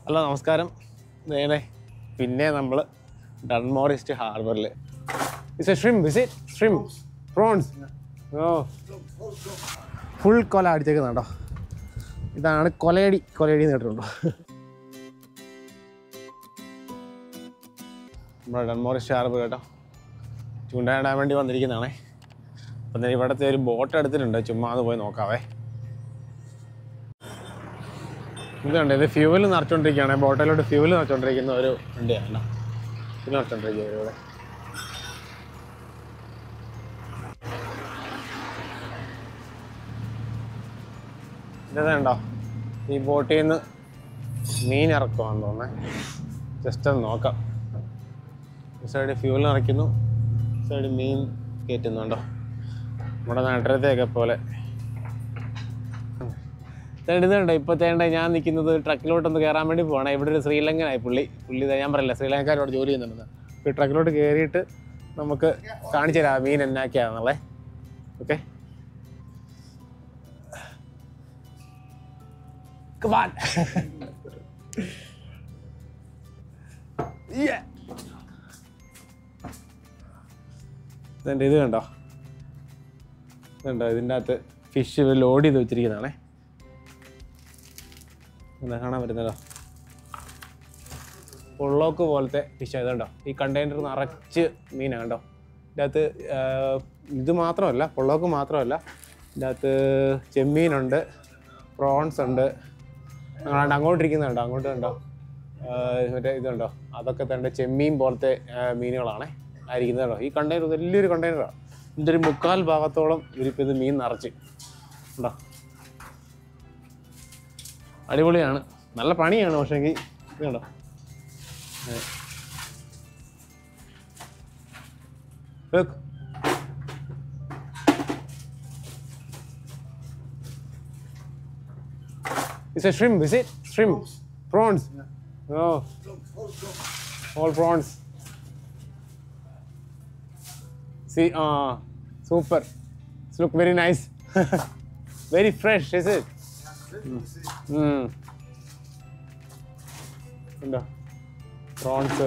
Hello നമസ്കാരം. നേരെ പിന്നെ നമ്മൾ ഡൺമോറിസ്റ്റ് ഹാർബറിൽ it's a shrimp, is it shrimp prawns? ഓ, ഫുൾ കൊല അടിച്ചേക്കുന്നുണ്ടോ? ഇതാണ് കൊലയടി എന്ന് കേട്ടിട്ടുണ്ടോ? നമ്മുടെ ഡൺമോറിസ്റ്റ് ഹാർബർ കേട്ടോ, ചൂണ്ടയിടാൻ വേണ്ടി വന്നിരിക്കുന്നതാണേ. അപ്പം തന്നെ ഇവിടുത്തെ ഒരു ബോട്ട് എടുത്തിട്ടുണ്ട്, ചുമ്മാ അത് പോയി നോക്കാവേ. ഇതുണ്ട്, ഇത് ഫ്യൂവൽ നിറച്ചുകൊണ്ടിരിക്കുകയാണ്. ബോട്ടിലോട്ട് ഫ്യൂവൽ നിറച്ചുകൊണ്ടിരിക്കുന്ന ഒരു വണ്ടിയാണ്. ഫ്യൂവൽ നിറച്ചുകൊണ്ടിരിക്കുക ഇവിടെ. ഇതുണ്ടോ, ഈ ബോട്ടിൽ നിന്ന് മീൻ ഇറക്കുവാന്ന് തോന്നുന്നത്. ജസ്റ്റ് ഒന്ന് നോക്കാം. ഈ സൈഡ് ഫ്യൂവൽ നിറയ്ക്കുന്നു, ഈ സൈഡ് മീൻ കയറ്റുന്നുണ്ടോ, നമ്മുടെ നാട്ടിലത്തെയൊക്കെ പോലെ. ഇതുണ്ട്, ഇപ്പോൾ തേണ്ട ഞാൻ നിൽക്കുന്നത് ട്രക്കിലോട്ടൊന്ന് കയറാൻ വേണ്ടി പോകണം. ഇവിടെ ഒരു ശ്രീലങ്കനായി പുള്ളി ഞാൻ പറയില്ല, ശ്രീലങ്കക്കാരോട് ജോലി ചെയ്യുന്നുണ്ട്. അപ്പോൾ ഈ ട്രക്കിലോട്ട് കയറിയിട്ട് നമുക്ക് കാണിച്ചു തരാം മീൻ എന്നാക്കിയാണെന്നുള്ളേ. ഓക്കെ, ഇത് കണ്ടോ, ഇതിൻ്റെ അകത്ത് ഫിഷ് ലോഡ് ചെയ്ത് വെച്ചിരിക്കുന്നതാണേ. എന്താ കാണാൻ പറ്റുന്നല്ലോ, പൊള്ളോക്ക് പോലത്തെ ഫിഷ്. അതുണ്ടോ, ഈ കണ്ടെയ്നർ നിറച്ച് മീനാണ് കണ്ടോ. ഇതിൻ്റെ അകത്ത് ഇത് മാത്രമല്ല, പൊള്ളോക്ക് മാത്രമല്ല, ഇതിൻ്റെ അകത്ത് ചെമ്മീനുണ്ട്, പ്രോൺസ് ഉണ്ട്. അങ്ങോട്ടിരിക്കുന്നുണ്ടോ, അങ്ങോട്ട് കണ്ടോ, മറ്റേ ഇതുണ്ടോ, അതൊക്കെ തന്നെ ചെമ്മീൻ പോലത്തെ മീനുകളാണ് ആയിരിക്കുന്നത് കേട്ടോ. ഈ കണ്ടെയ്നർ വലിയൊരു കണ്ടെയ്നറാണ്. ഇതിൻ്റെ ഒരു 3/4 ഭാഗത്തോളം ഇവരിപ്പോൾ ഇത് മീൻ നിറച്ച് ഉണ്ടോ. അടിപൊളിയാണ്, നല്ല പണിയാണ്. പക്ഷേങ്കിൽ ഇത് കണ്ടോ, it's a shrimp, is it? Shrimp, prawns. Oh, all prawns. See, super. It's look very nice. Very fresh, is it? എന്താ പ്രോൺസ്,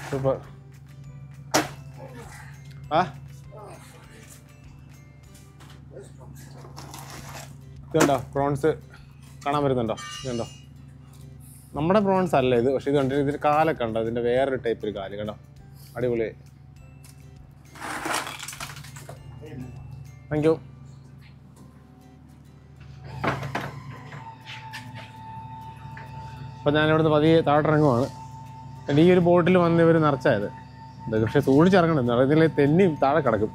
സൂപ്പർ. ഇതുണ്ടോ, പ്രോൺസ് കാണാൻ പറ്റുന്നുണ്ടോ? ഇതുണ്ടോ, നമ്മുടെ പ്രോൺസ് അല്ല ഇത്. പക്ഷെ ഇത് കണ്ടിട്ട് ഇതിൻ്റെ കാലൊക്കെ ഉണ്ടോ, ഇതിൻ്റെ വേറൊരു ടൈപ്പ് ഒരു കാല് കണ്ടോ, അടിപൊളി. Thank you. അപ്പം ഞാനിവിടുന്ന് പതിയെ താഴോട്ടിറങ്ങുവാണ്. ഈ ഒരു ബോട്ടിൽ വന്ന് ഇവർ നിറച്ചായത്. പക്ഷെ സൂക്ഷിച്ചിറങ്ങണം, നിറഞ്ഞില്ലേ തെന്നിയും താഴെ കിടക്കും.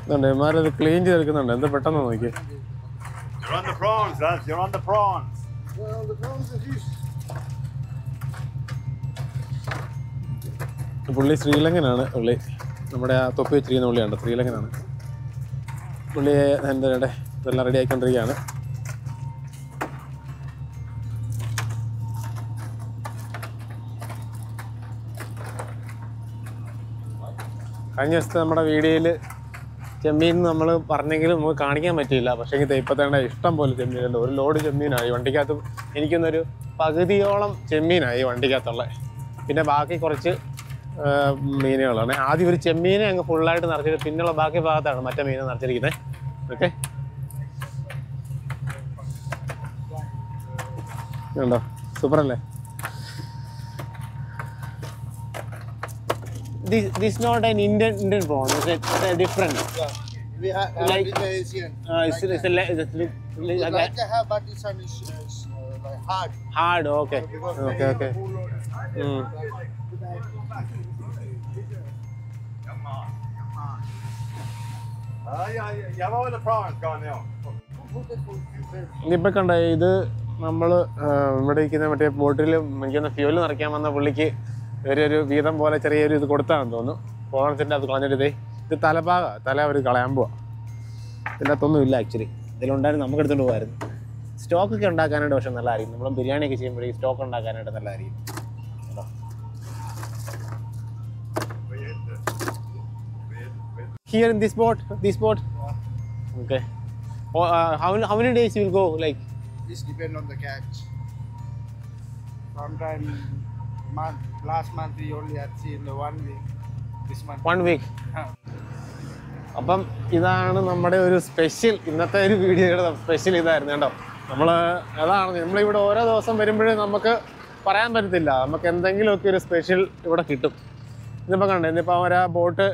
ഇതുണ്ട്, ഇവന്മാരത് ക്ലീൻ ചെയ്തെടുക്കുന്നുണ്ട്. എന്ത് പെട്ടെന്ന് നോക്കി. പുള്ളി ശ്രീലങ്കനാണ്. പുള്ളി നമ്മുടെ ആ തൊപ്പി വെച്ചിരിക്കുന്ന പുള്ളിയാണ്, ശ്രീലങ്കനാണ് പുള്ളി. എന്താ ഇതെല്ലാം റെഡി ആയിക്കൊണ്ടിരിക്കുകയാണ്. കഴിഞ്ഞ ദിവസത്തെ നമ്മുടെ വീഡിയോയിൽ ചെമ്മീൻ നമ്മൾ പറഞ്ഞെങ്കിലും നമുക്ക് കാണിക്കാൻ പറ്റിയില്ല. പക്ഷേ ഇപ്പം തന്നെ ഇഷ്ടം പോലെ ചെമ്മീനുണ്ട്. ഒരു ലോഡ് ചെമ്മീനായി വണ്ടിക്കകത്ത്. എനിക്കൊന്നൊരു പകുതിയോളം ചെമ്മീനായി വണ്ടിക്കകത്തുള്ള. പിന്നെ ബാക്കി കുറച്ച് മീനുകളാണ്. ആദ്യം ഒരു ചെമ്മീനെ അങ്ങ് ഫുള്ളായിട്ട് നിറച്ചിട്ട് പിന്നെയുള്ള ബാക്കി ഭാഗത്താണ് മറ്റേ മീനെ നിറച്ചിരിക്കുന്നത്. ഓക്കെ, ഉണ്ടോ, സൂപ്പർ അല്ലേ? This not an Indian prawn. It's different. Yeah. We have like Asian. It's Like I have, but this one is like hard. Hard. Okay. Okay. ഇപ്പം കണ്ട ഇത് നമ്മൾ ഇവിടെ ഇരിക്കുന്ന മറ്റേ ബോട്ടിൽ എനിക്കൊന്ന് ഫ്യൂവൽ നിറയ്ക്കാൻ വന്ന പുള്ളിക്ക് ഒരു വീതം പോലെ ചെറിയൊരു ഇത് കൊടുത്താണെന്ന് തോന്നുന്നു. പ്രോൺസിൻ്റെ അത് കളഞ്ഞിട്ട് ഇത് തല അവർ കളയാൻ പോവാ. ഇതിനകത്തൊന്നും ഇല്ല ആക്ച്വലി. ഇതിലുണ്ടായിരുന്നു, നമുക്ക് എടുത്തുകൊണ്ട് പോകായിരുന്നു. സ്റ്റോക്കൊക്കെ ഉണ്ടാക്കാനായിട്ട് പക്ഷെ നല്ലതായിരിക്കും. നമ്മൾ ബിരിയാണിയൊക്കെ ചെയ്യുമ്പോഴേക്കും സ്റ്റോക്ക് ഉണ്ടാക്കാനായിട്ട് നല്ലതായിരിക്കും. Here in this boat? This boat? Yeah. Okay. How many days you will go? Like This depends on the catch. Sometime last month we only had seen the 1 week. This month 1 week. അപ്പം ഇതാണ് നമ്മുടെ ഒരു special ഇന്നത്തെ ഒരു വീഡിയോയുടെ special ഇതായിരുന്നു കേട്ടോ. അതാണ് നമ്മളിവിടെ ഓരോ ദിവസം വരുമ്പോഴും നമുക്ക് പറയാൻ പറ്റത്തില്ല, നമുക്ക് എന്തെങ്കിലുമൊക്കെ ഒരു സ്പെഷ്യൽ ഇവിടെ കിട്ടും. ഇന്നിപ്പോൾ കണ്ടേ, ഇന്നിപ്പോൾ അവരാ ബോട്ട്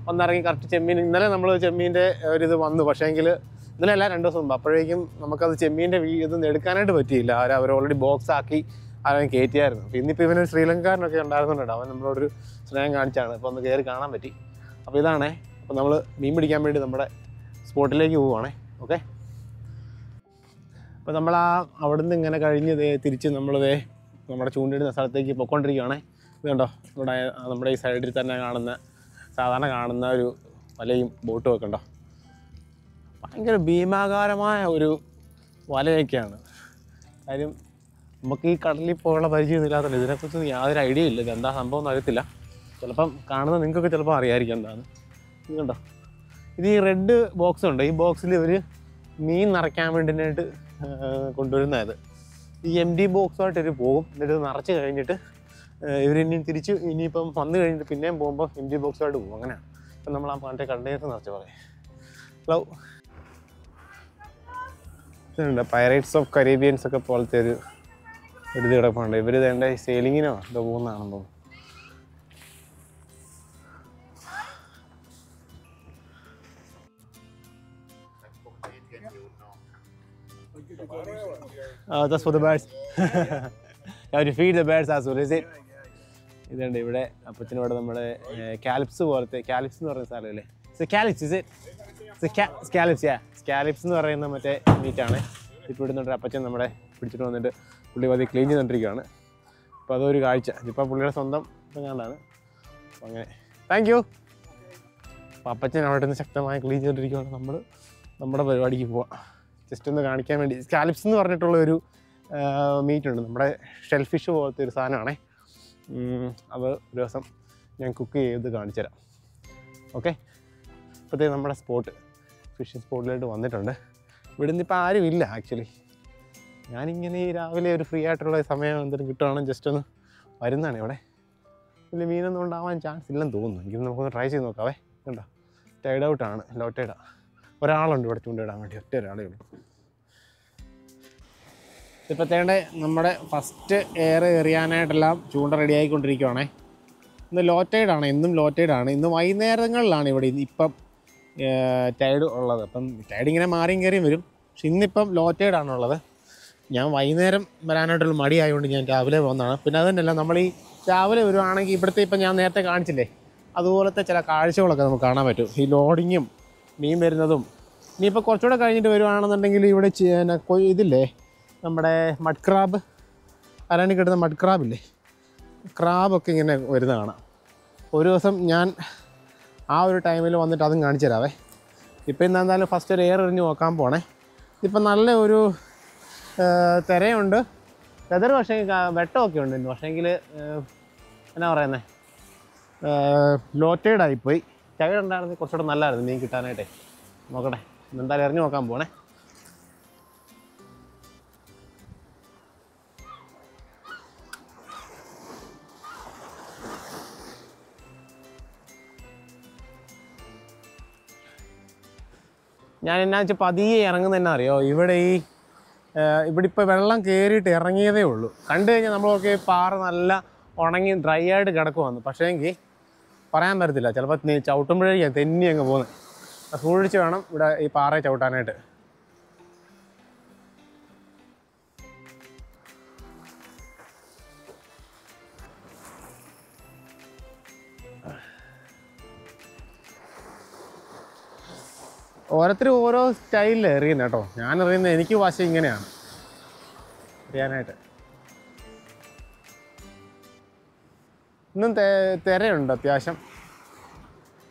വന്നിറങ്ങി കറക്റ്റ് ചെമ്മീൻ, ഇന്നലെ നമ്മൾ ചെമ്മീൻ്റെ ഒരിത് വന്നു, പക്ഷേ എങ്കിൽ ഇന്നലെ അല്ല 2 ദിവസം മുമ്പ്, അപ്പോഴേക്കും നമുക്കത് ചെമ്മീൻ്റെ ഇതൊന്നും എടുക്കാനായിട്ട് പറ്റിയില്ല. അവർ ഓൾറെഡി ബോക്സ് ആക്കി അവൻ കയറ്റിയായിരുന്നു. അപ്പോൾ ഇന്നിപ്പോൾ ഇവനൊരു ശ്രീലങ്കാരനൊക്കെ ഉണ്ടായിരുന്നുണ്ട്, അവൻ നമ്മളോടൊരു സ്നേഹം കാണിച്ചാണ്, ഇപ്പോൾ ഒന്ന് കയറി കാണാൻ പറ്റി. അപ്പോൾ ഇതാണേ, അപ്പോൾ നമ്മൾ മീൻ പിടിക്കാൻ വേണ്ടി നമ്മുടെ സ്പോട്ടിലേക്ക് പോവുകയാണേ. ഓക്കെ, അപ്പോൾ നമ്മൾ അവിടുന്ന് ഇങ്ങനെ കഴിഞ്ഞ് തിരിച്ച് നമ്മുടെ ചൂണ്ടിടുന്ന സ്ഥലത്തേക്ക് പോയിക്കൊണ്ടിരിക്കുകയാണേ. ഇത് കണ്ടോ, നമ്മുടെ ഈ സൈഡിൽ തന്നെ സാധാരണ കാണുന്ന ഒരു വലയും ബോട്ടും ഒക്കെ ഉണ്ടോ. ഭയങ്കര ഭീമാകാരമായ ഒരു വലയൊക്കെയാണ്. കാര്യം നമുക്ക് ഈ കടലിൽ പോയുള്ള പരിചയമൊന്നും ഇല്ലാത്തല്ലോ, ഇതിനെക്കുറിച്ച് യാതൊരു ഐഡിയ ഇല്ല, ഇതെന്താ സംഭവം എന്ന് അറിയത്തില്ല. ചിലപ്പം കാണുന്നത് നിങ്ങൾക്കൊക്കെ ചിലപ്പോൾ അറിയാമായിരിക്കും എന്താണ്. ഇത് കണ്ടോ, ഇത് ഈ റെഡ് ബോക്സ് ഉണ്ട്, ഈ ബോക്സിൽ ഇവർ മീൻ നിറയ്ക്കാൻ വേണ്ടിയിട്ട് കൊണ്ടുവരുന്നത്. ഈ MD ബോക്സുമായിട്ട് ഇവർ പോകും, എന്നിട്ട് നിറച്ച് കഴിഞ്ഞിട്ട് ഇവരിനി ഇനിയിപ്പം വന്നു കഴിഞ്ഞിട്ട് പിന്നെയും പോകുമ്പോൾ MD ബോക്സുമായിട്ട് പോകും. അങ്ങനെയാണ് ഇപ്പം നമ്മൾ ആ മറ്റേ കണ്ടെയ്നർ നിറച്ച് പറയും. ഹലോ, ഇതുണ്ട് പൈറേറ്റ്സ് ഓഫ് കരീബിയൻസ് ഒക്കെ പോലത്തെ ഒരു ഇത് കിടപ്പുണ്ട്. ഇവർ ഇതേണ്ട സെയിലിങ്ങിനോ ഇത് പോകുന്നതാണെന്ന് തോന്നുന്നു. That's for the birds. You have to feed the birds as well, is it? ഇതുണ്ട് ഇവിടെ അപ്പച്ചനോടെ നമ്മുടെ കാലിപ്സ് പോലത്തെ, കാലിപ്സ് എന്ന് പറയുന്ന സ്ഥലമല്ലേ, സ്കാലിപ്സ് എന്ന് പറയുന്ന മറ്റേ മീറ്റാണ്. ഇപ്പോൾ ഇവിടുന്ന് അപ്പച്ചൻ നമ്മുടെ പിടിച്ചിട്ട് വന്നിട്ട് പുള്ളി പതി ക്ലീൻ ചെയ്തുകൊണ്ടിരിക്കുകയാണ്. അപ്പോൾ അതൊരു കാഴ്ച, ഇപ്പോൾ പുള്ളിയുടെ സ്വന്തം കണ്ടാണ്. അപ്പോൾ അങ്ങനെ താങ്ക് യു. അപ്പോൾ അപ്പച്ചൻ അവിടെ നിന്ന് ശക്തമായി ക്ലീൻ ചെയ്തുകൊണ്ടിരിക്കുകയാണ്. നമ്മൾ നമ്മുടെ പരിപാടിക്ക് പോവാം. ജസ്റ്റ് ഒന്ന് കാണിക്കാൻ വേണ്ടി, സ്കാലിപ്സ് എന്ന് പറഞ്ഞിട്ടുള്ളൊരു മീറ്റുണ്ട്, നമ്മുടെ ഷെൽഫിഷ് പോലത്തെ ഒരു സാധനമാണേ. അത് ഒരു ദിവസം ഞാൻ കുക്ക് ചെയ്ത് കാണിച്ചു തരാം. ഓക്കെ, ഇപ്പോഴത്തേക്ക് നമ്മുടെ ഫിഷിംഗ് സ്പോട്ടിലോട്ട് വന്നിട്ടുണ്ട്. ഇവിടെ നിന്ന് ഇപ്പോൾ ആരും ഇല്ല ആക്ച്വലി. ഞാനിങ്ങനെ ഈ രാവിലെ ഒരു ഫ്രീ ആയിട്ടുള്ള സമയം എന്തെങ്കിലും കിട്ടുവാണെങ്കിൽ ജസ്റ്റ് ഒന്ന് വരുന്നതാണ്. ഇവിടെ വലിയ മീനൊന്നും ഉണ്ടാവാൻ ചാൻസ് ഇല്ലെന്ന് തോന്നുന്നു. എങ്കിലും നമുക്കൊന്ന് ട്രൈ ചെയ്ത് നോക്കാവേ. കണ്ടോ, ടൈഡ് ഔട്ടാണ്, ലോ ടൈഡാണ്. ഒരാളുണ്ട് ഇവിടെ ചൂണ്ടിടാൻ വേണ്ടി, ഒറ്റ ഒരാളേ ഉള്ളൂ. ഇപ്പോഴത്തേണ്ട നമ്മുടെ ഫസ്റ്റ് എയർ എറിയാനായിട്ടെല്ലാം ചൂണ്ട റെഡി ആയിക്കൊണ്ടിരിക്കുവാണേ. ഇന്ന് ലോ ടൈഡാണ്, എന്നും ലോ ടൈഡാണ്. ഇന്ന് വൈകുന്നേരങ്ങളിലാണ് ഇവിടെ ഇപ്പം ടൈഡ് ഉള്ളത്. അപ്പം ടൈഡ് ഇങ്ങനെ മാറിയും കയറിയും വരും, പക്ഷെ ഇന്നിപ്പം ലോ ടൈഡാണുള്ളത്. ഞാൻ വൈകുന്നേരം വരാനായിട്ടുള്ള മടിയായതുകൊണ്ട് ഞാൻ രാവിലെ പോകുന്നതാണ്. പിന്നെ അത് തന്നെയല്ല, നമ്മൾ ഈ രാവിലെ വരുവാണെങ്കിൽ ഇവിടുത്തെ ഇപ്പം ഞാൻ നേരത്തെ കാണിച്ചില്ലേ അതുപോലത്തെ ചില കാഴ്ചകളൊക്കെ നമുക്ക് കാണാൻ പറ്റും. ഈ ലോഡിങ്ങും മീൻ വരുന്നതും. ഇനിയിപ്പോൾ കുറച്ചുകൂടെ കഴിഞ്ഞിട്ട് വരുവാണെന്നുണ്ടെങ്കിൽ ഇവിടെ ഇതില്ലേ നമ്മുടെ മഡ് ക്രാബ്, അരാണി കിട്ടുന്ന മഡ് ക്രാബില്ലേ, ക്രാബൊക്കെ ഇങ്ങനെ വരുന്ന കാണാം. ഒരു ദിവസം ഞാൻ ആ ഒരു ടൈമിൽ വന്നിട്ട് അതും കാണിച്ചു തരാവേ. ഇപ്പോൾ ഇന്ന് എന്തായാലും ഫസ്റ്റ് ഒരു എയർ എറിഞ്ഞ് നോക്കാൻ പോണേ. ഇപ്പം നല്ല ഒരു തിരയുണ്ട്, വെതർ പക്ഷേ വെട്ടമൊക്കെ ഉണ്ട്. പക്ഷേങ്കിൽ എന്നാ പറയുന്നത്, ലോ ടൈഡായിപ്പോയി. ടൈഡ് ഉണ്ടായിരുന്നെങ്കിൽ കുറച്ചുകൂടെ നല്ലതായിരുന്നു മീൻ കിട്ടാനായിട്ടേ. നോക്കട്ടെ, എന്തായാലും എറിഞ്ഞ് നോക്കാൻ പോണേ. ഞാൻ എന്നാ വെച്ചാൽ പതിയെ ഇറങ്ങുന്നതെന്നാ അറിയോ, ഇവിടെ ഇപ്പോൾ വെള്ളം കയറിയിട്ട് ഇറങ്ങിയതേ ഉള്ളൂ. കണ്ടു കഴിഞ്ഞാൽ നമ്മളൊക്കെ പാറ നല്ല ഉണങ്ങി ഡ്രൈ ആയിട്ട് കിടക്കുവാന്ന്. പക്ഷേ എങ്കിൽ പറയാൻ പറ്റത്തില്ല, ചിലപ്പോൾ ചവിട്ടുമ്പോഴേക്കും തെന്നി അങ്ങ് പോകുന്നത്. സൂക്ഷിച്ച് വേണം ഇവിടെ ഈ പാറയെ ചവിട്ടാനായിട്ട്. ഓരോരുത്തരും ഓരോ സ്റ്റൈലിൽ എറിയുന്നത് കേട്ടോ. ഞാൻ എറിയുന്നത് എനിക്ക് വശം ഇങ്ങനെയാണ് എറിയാനായിട്ട്. ഇന്നും തിരയുണ്ട് അത്യാവശ്യം.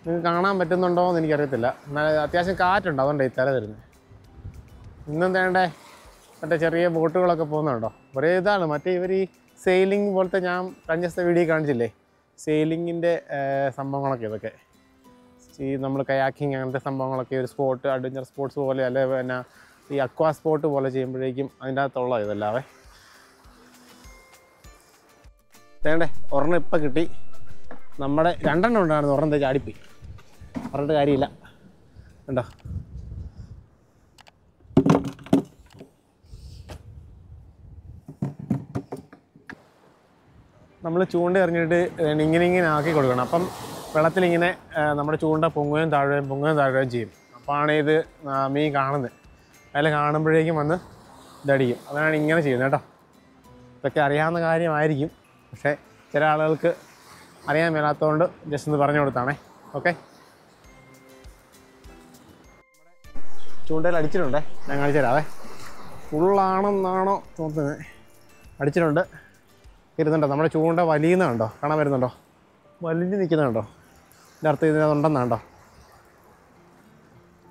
നിങ്ങൾക്ക് കാണാൻ പറ്റുന്നുണ്ടോ എന്ന് എനിക്കറിയത്തില്ല. എന്നാൽ അത്യാവശ്യം കാറ്റുണ്ട്, അതുകൊണ്ട് ഈ തിര തരുന്നത്. ഇന്നും തേണ്ടേ മറ്റേ ചെറിയ ബോട്ടുകളൊക്കെ പോകുന്നുണ്ടോ, ഒരേ ഇതാണ്. മറ്റേ ഇവർ ഈ സെയിലിംഗ് പോലത്തെ, ഞാൻ കഴിഞ്ഞ ദിവസത്തെ വീഡിയോ കാണിച്ചില്ലേ, സെയിലിങ്ങിൻ്റെ സംഭവങ്ങളൊക്കെ. ഇതൊക്കെ ഈ നമ്മൾ കയാക്കിങ് അങ്ങനത്തെ സംഭവങ്ങളൊക്കെ ഒരു സ്പോട്ട് അഡ്വഞ്ചർ സ്പോർട്സ് പോലെ അല്ലെ പിന്നെ ഈ അക്വാ സ്പോട്ട് പോലെ ചെയ്യുമ്പോഴേക്കും അതിൻ്റെ അകത്തുള്ള ഇതല്ലാവേ. വേണ്ടേ ഒരെണ്ണം ഇപ്പം കിട്ടി. നമ്മുടെ 2 എണ്ണം ഉണ്ടായിരുന്നു, ഒരെണ്ണം ചാടിപ്പോയി, പറഞ്ഞിട്ട് കാര്യമില്ല. ഉണ്ടോ നമ്മൾ ചൂണ്ട എറിഞ്ഞിട്ട് ഇങ്ങനെ ആക്കി കൊടുക്കണം. അപ്പം വെള്ളത്തിലിങ്ങനെ നമ്മുടെ ചൂണ്ട പൊങ്ങുകയും താഴുകയും ചെയ്യും. അപ്പോഴാണ് ഇത് മീൻ കാണുന്നത്. അതിൽ കാണുമ്പോഴേക്കും വന്ന് ഇതടിക്കും. അതാണ് ഇങ്ങനെ ചെയ്യുന്നത് കേട്ടോ. ഇതൊക്കെ അറിയാവുന്ന കാര്യമായിരിക്കും, പക്ഷേ ചില ആളുകൾക്ക് അറിയാൻ മേലാത്തതുകൊണ്ട് ജസ്റ്റ് ഒന്ന് പറഞ്ഞു കൊടുത്താണേ. ഓക്കെ, ചൂണ്ടയിൽ അടിച്ചിട്ടുണ്ടേ, ഞാൻ കാണിച്ചു തരാവേ. ഫുള്ളാണെന്നാണോ തോന്നുന്നത്? അടിച്ചിട്ടുണ്ട്. ഇരുന്നുണ്ടോ നമ്മുടെ ചൂണ്ട വലിയുന്നുണ്ടോ? കാണാൻ വരുന്നുണ്ടോ? വലിഞ്ഞ് നിൽക്കുന്നുണ്ടോ? ഇതിൻ്റെ അർത്ഥം ഇതിനകത്തുണ്ടെന്നാണ്ടോ?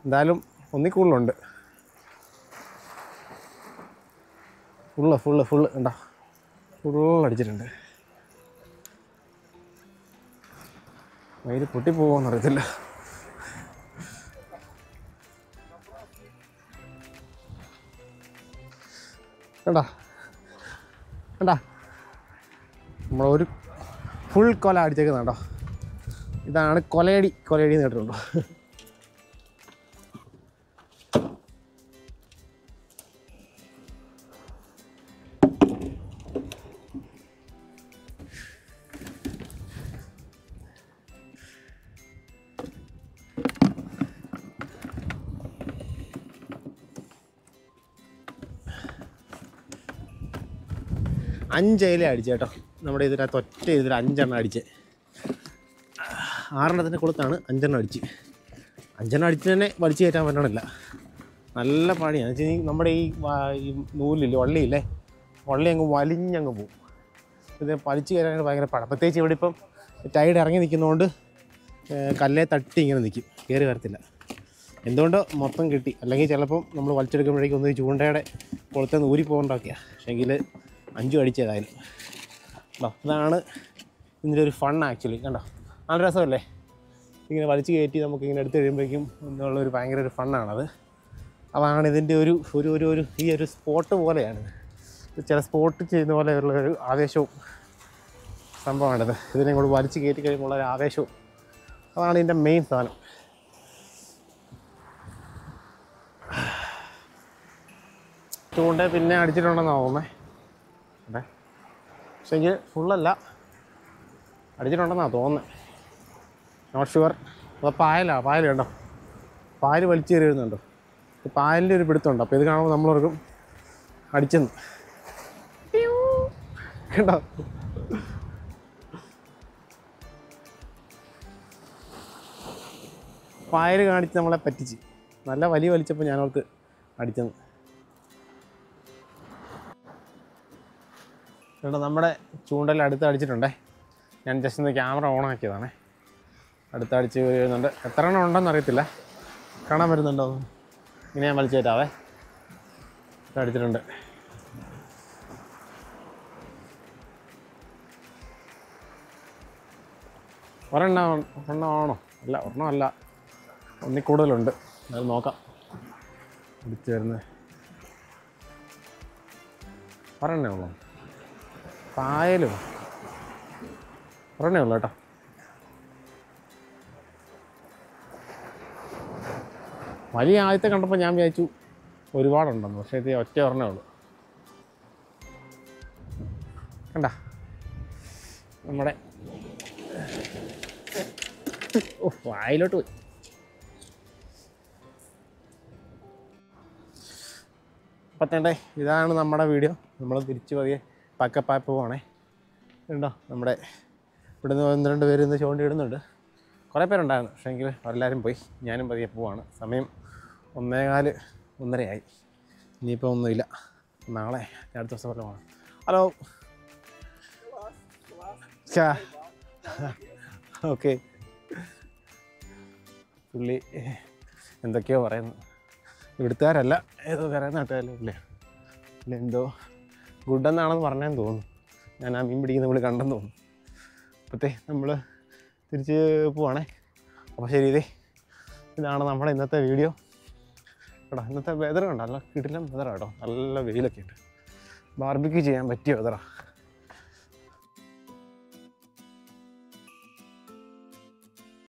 എന്തായാലും ഒന്നിൽ കൂടുതലുണ്ട്. ഫുള്ള് ഉണ്ടോ? ഫുള്ളടിച്ചിട്ടുണ്ട്. മയിൽ പൊട്ടിപ്പോകുമെന്ന് അറിയത്തില്ല. കണ്ടാ നമ്മളൊരു ഫുൾ കൊല അടിച്ചേക്കുന്നുണ്ടോ? ഇതാണ് കൊലയടി എന്ന് കേട്ടിട്ടുണ്ടോ? അഞ്ച് ഇല അടിച്ചു കേട്ടോ. നമ്മുടെ ഇതിനകത്ത് ഒറ്റ ഇതിൽ 5 എണ്ണം അടിച്ച്, 6 എണ്ണത്തിൻ്റെ കൊടുത്താണ് 5 എണ്ണം അടിച്ച്. 5 എണ്ണം അടിച്ച് തന്നെ വലിച്ചു കയറ്റാൻ പറ്റണില്ല, നല്ല പണിയാണ്. എന്ന് വെച്ചാൽ നമ്മുടെ ഈ നൂലില്ലേ, വള്ളിയില്ലേ, വള്ളി അങ്ങ് വലിഞ്ഞങ്ങ് പോകും. ഇത് വലിച്ചു കയറാനായിട്ട് ഭയങ്കര പാടാണ്. പ്രത്യേകിച്ച് ഇവിടെ ഇപ്പം ടൈഡ് ഇറങ്ങി നിൽക്കുന്നതുകൊണ്ട് കല്ലേ തട്ടി ഇങ്ങനെ നിൽക്കും, കയറി വരത്തില്ല. എന്തുകൊണ്ട് മൊത്തം കിട്ടി. അല്ലെങ്കിൽ ചിലപ്പം നമ്മൾ വലിച്ചെടുക്കുമ്പോഴേക്കും ഒന്ന് ചൂണ്ടയുടെ കുളത്തുനിന്ന് ഊരി പോകേണ്ടതൊക്കെയാണ്. പക്ഷേങ്കിൽ 5 അടിച്ചതായാലും. അതാണ് ഇതിൻ്റെ ഒരു ഫൺ ആക്ച്വലി. കണ്ടോ, നല്ല രസമല്ലേ ഇങ്ങനെ വലിച്ചു കയറ്റി നമുക്കിങ്ങനെ എടുത്ത് കഴിയുമ്പോഴേക്കും എന്നുള്ളൊരു ഭയങ്കര ഒരു ഫണ്ണാണത്. അതാണ് ഇതിൻ്റെ ഒരു ഈ ഒരു സ്പോട്ട് പോലെയാണ്. ചില സ്പോട്ട് ചെയ്യുന്ന പോലെയുള്ള ഒരു ആവേശവും സംഭവമാണിത്. ഇതിനെ കൂടെ വലിച്ചു കയറ്റി കഴിയുമ്പോൾ ഒരു ആവേശവും, അതാണ് ഇതിൻ്റെ മെയിൻ സാധനം. ചൂണ്ട പിന്നെ അടിച്ചിട്ടുണ്ടെന്നാണ് തോന്നുന്നത്. അതെ, പക്ഷേ എനിക്ക് ഫുള്ളല്ല, അടിച്ചിട്ടുണ്ടെന്നാണ് തോന്നുന്നത്. Not sure. അപ്പോൾ പായൽ കണ്ടോ, പായൽ വലിച്ചു കയറിയിരുന്നുണ്ടോ? പായലിൻ്റെ ഒരു പിടുത്തമുണ്ട്. അപ്പോൾ ഇത് കാണുമ്പോൾ നമ്മളോർക്കും അടിച്ചെന്ന്. കണ്ടോ, പായൽ കാണിച്ച് നമ്മളെ പറ്റിച്ച്. നല്ല വലിയ വലിച്ചപ്പോൾ ഞാനോർക്ക് അടിച്ചെന്ന്. കേട്ടോ, നമ്മുടെ ചൂണ്ടൽ അടുത്ത് അടിച്ചിട്ടുണ്ടേ. ഞാൻ ജസ്റ്റ് ഒന്ന് ക്യാമറ ഓൺ ആക്കിയതാണേ. അടുത്തടിച്ച് വരുന്നുണ്ട്. എത്ര എണ്ണം ഉണ്ടെന്ന് അറിയത്തില്ല, കാണാൻ വരുന്നുണ്ടോ? ഇങ്ങനെ ഞാൻ വലിച്ചു കയറ്റാവേ. അടിച്ചിട്ടുണ്ട്. ഒരെണ്ണമാണോ? അല്ല, ഒരെണ്ണമല്ല, ഒന്നിൽ കൂടുതലുണ്ട്. അത് നോക്കാം. അടിച്ച് വരുന്നത് ഒരെണ്ണേ ഉള്ളൂ. പായലും ഒരെണ്ണേ ഉള്ളൂ കേട്ടോ. വലിയ ആദ്യത്തെ കണ്ടപ്പോൾ ഞാൻ വിചാരിച്ചു ഒരുപാടുണ്ടെന്ന്, പക്ഷേ ഇത് ഒറ്റ ഒരെണ്ണേ ഉള്ളൂ. കണ്ട നമ്മുടെ വായിലോട്ട് പോയി. പറ്റണ്ടേ, ഇതാണ് നമ്മുടെ വീഡിയോ. നമ്മൾ തിരിച്ച് പതിയെ പാക്കപ്പായ പോവാണേ. ഉണ്ടോ, നമ്മുടെ ഇവിടുന്ന് 1-2 പേര് ഇന്ന് ചൂണ്ടി ഇടുന്നുണ്ട്. കുറേ പേരുണ്ടായിരുന്നു, പക്ഷേ എങ്കിൽ എല്ലാവരും പോയി. ഞാനും പതിയെ പോവാണ്. സമയം 1:15-1:30 ആയി. ഇനിയിപ്പോൾ ഒന്നുമില്ല, നാളെ അടുത്ത ദിവസം വല്ലതും പോകണം. Hello, okay. പുള്ളി എന്തൊക്കെയോ പറയുന്നു. ഇവിടുത്തുകാരല്ല, ഏതോ വേറെ നാട്ടുകാരല്ലേ ഇല്ലേ, ഇല്ല എന്തോ ഗുഡെന്നാണെന്ന് പറഞ്ഞതെന്ന് തോന്നുന്നു. ഞാൻ ആ മീൻ പിടിക്കുന്ന പുള്ളി കണ്ടെന്ന് തോന്നുന്നു. അപ്പോഴത്തെ നമ്മൾ തിരിച്ച് പോവാണേ. അപ്പോൾ ശരി, ഇതാണ് നമ്മുടെ ഇന്നത്തെ വീഡിയോ കേട്ടോ. ഇന്നത്തെ വെതർ കണ്ടോ, നല്ല കിടിലം വെതറാണ് കേട്ടോ, നല്ല വെയിലൊക്കെ ഉണ്ട്, ബാർബിക്യൂ ചെയ്യാൻ പറ്റിയ വെതറാണ്.